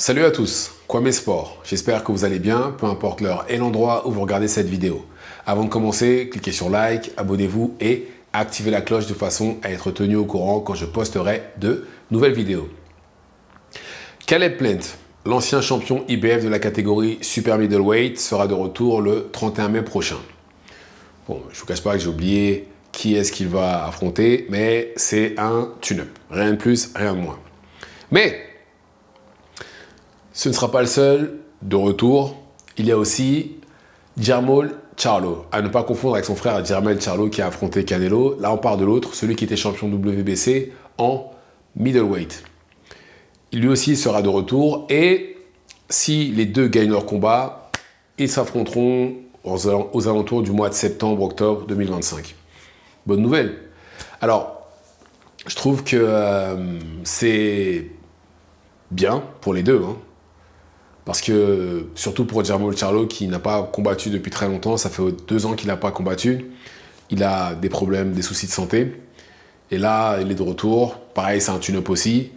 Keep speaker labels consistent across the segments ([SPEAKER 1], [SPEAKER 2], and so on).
[SPEAKER 1] Salut à tous, Kwame Sport. J'espère que vous allez bien, peu importe l'heure et l'endroit où vous regardez cette vidéo. Avant de commencer, cliquez sur like, abonnez-vous et activez la cloche de façon à être tenu au courant quand je posterai de nouvelles vidéos. Caleb Plant, l'ancien champion IBF de la catégorie Super Middleweight, sera de retour le 31 mai prochain. Bon, je ne vous cache pas que j'ai oublié qui est-ce qu'il va affronter, mais c'est un tune-up. Rien de plus, rien de moins. Mais ce ne sera pas le seul de retour. Il y a aussi Jermall Charlo, à ne pas confondre avec son frère Jermell Charlo qui a affronté Canelo. Là, on parle de l'autre, celui qui était champion WBC en middleweight. Lui aussi sera de retour et si les deux gagnent leur combat, ils s'affronteront aux alentours du mois de septembre-octobre 2025. Bonne nouvelle. Alors, je trouve que c'est bien pour les deux, hein. Parce que, surtout pour Jermall Charlo, qui n'a pas combattu depuis très longtemps, ça fait 2 ans qu'il n'a pas combattu. Il a des problèmes, des soucis de santé. Et là, il est de retour. Pareil, c'est un tune-up aussi.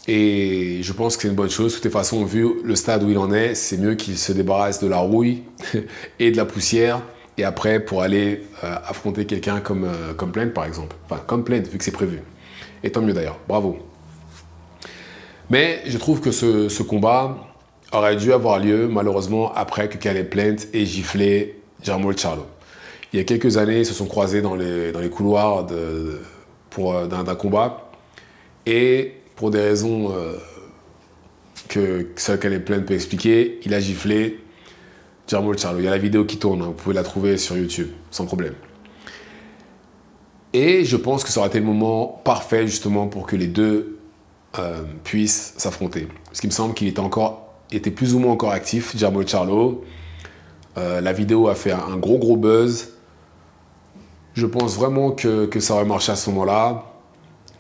[SPEAKER 1] Et je pense que c'est une bonne chose. De toutes les façons, vu le stade où il en est, c'est mieux qu'il se débarrasse de la rouille et de la poussière. Et après, pour aller affronter quelqu'un comme Plant, par exemple. Enfin, comme Plant, vu que c'est prévu. Et tant mieux d'ailleurs. Bravo. Mais je trouve que ce combat aurait dû avoir lieu, malheureusement, après que Caleb Plant ait giflé Jermall Charlo. Il y a quelques années, ils se sont croisés dans les couloirs d'un combat. Et pour des raisons que seul Caleb Plant peut expliquer, il a giflé Jermall Charlo. Il y a la vidéo qui tourne, hein, vous pouvez la trouver sur YouTube, sans problème. Et je pense que ça aurait été le moment parfait, justement, pour que les deux puissent s'affronter. Parce qu'il me semble qu'il était plus ou moins encore actif, Jermall Charlo. La vidéo a fait un gros buzz. Je pense vraiment que ça aurait marché à ce moment-là,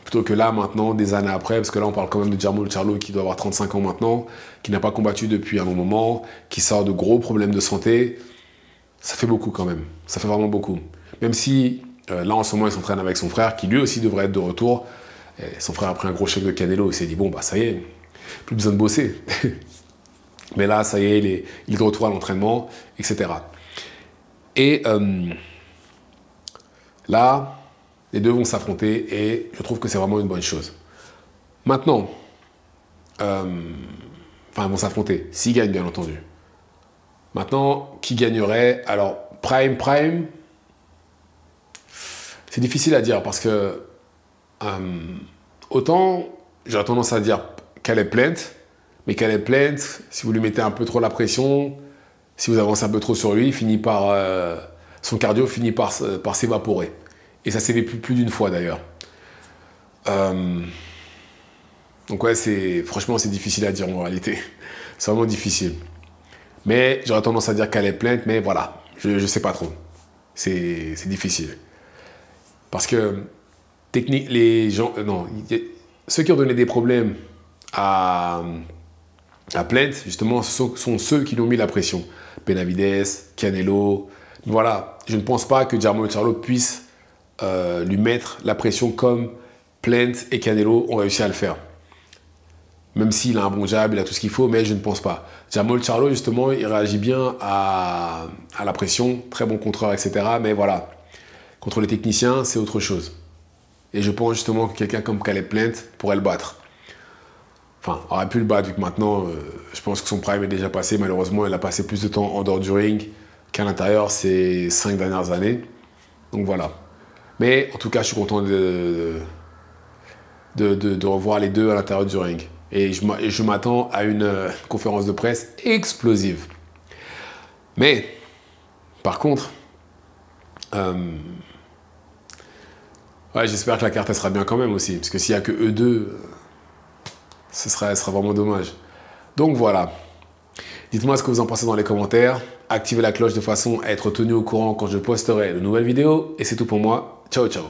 [SPEAKER 1] plutôt que là, maintenant, des années après, parce que là, on parle quand même de Jermall Charlo qui doit avoir 35 ans maintenant, qui n'a pas combattu depuis un long moment, qui sort de gros problèmes de santé. Ça fait beaucoup quand même. Ça fait vraiment beaucoup. Même si, là, en ce moment, il s'entraîne avec son frère, qui lui aussi devrait être de retour. Et son frère a pris un gros choc de Canelo, il s'est dit, bon, bah ça y est, plus besoin de bosser. Mais là, ça y est, il est de retour à l'entraînement, etc. Et là, les deux vont s'affronter et je trouve que c'est vraiment une bonne chose. Maintenant, enfin, ils vont s'affronter, s'ils gagnent, bien entendu. Maintenant, qui gagnerait? Alors, Prime, c'est difficile à dire parce que autant j'aurais tendance à dire Caleb Plant, mais Caleb Plant, si vous lui mettez un peu trop la pression, si vous avancez un peu trop sur lui, son cardio finit par s'évaporer. Et ça s'est fait plus d'une fois d'ailleurs. Donc ouais, franchement c'est difficile à dire en réalité. C'est vraiment difficile. Mais j'aurais tendance à dire Caleb Plant, mais voilà, je sais pas trop. C'est difficile. Parce que ceux qui ont donné des problèmes à Plant, justement, sont ceux qui lui ont mis la pression. Benavidez, Canelo. Voilà, je ne pense pas que Jermall Charlo puisse lui mettre la pression comme Plant et Canelo ont réussi à le faire. Même s'il a un bon jab, il a tout ce qu'il faut, mais je ne pense pas. Jermall Charlo, justement, il réagit bien à la pression, très bon contreur, etc. Mais voilà, contre les techniciens, c'est autre chose. Et je pense justement que quelqu'un comme Caleb Plant pourrait le battre. Enfin, aurait pu le battre, vu que maintenant, je pense que son prime est déjà passé. Malheureusement, il a passé plus de temps en dehors du ring qu'à l'intérieur ces 5 dernières années. Donc voilà. Mais en tout cas, je suis content de revoir les deux à l'intérieur du ring. Et je m'attends à une conférence de presse explosive. Mais, par contre, ouais, j'espère que la carte elle sera bien quand même aussi, parce que s'il n'y a que eux deux, ce sera vraiment dommage. Donc voilà. Dites-moi ce que vous en pensez dans les commentaires. Activez la cloche de façon à être tenu au courant quand je posterai de nouvelles vidéos. Et c'est tout pour moi. Ciao, ciao.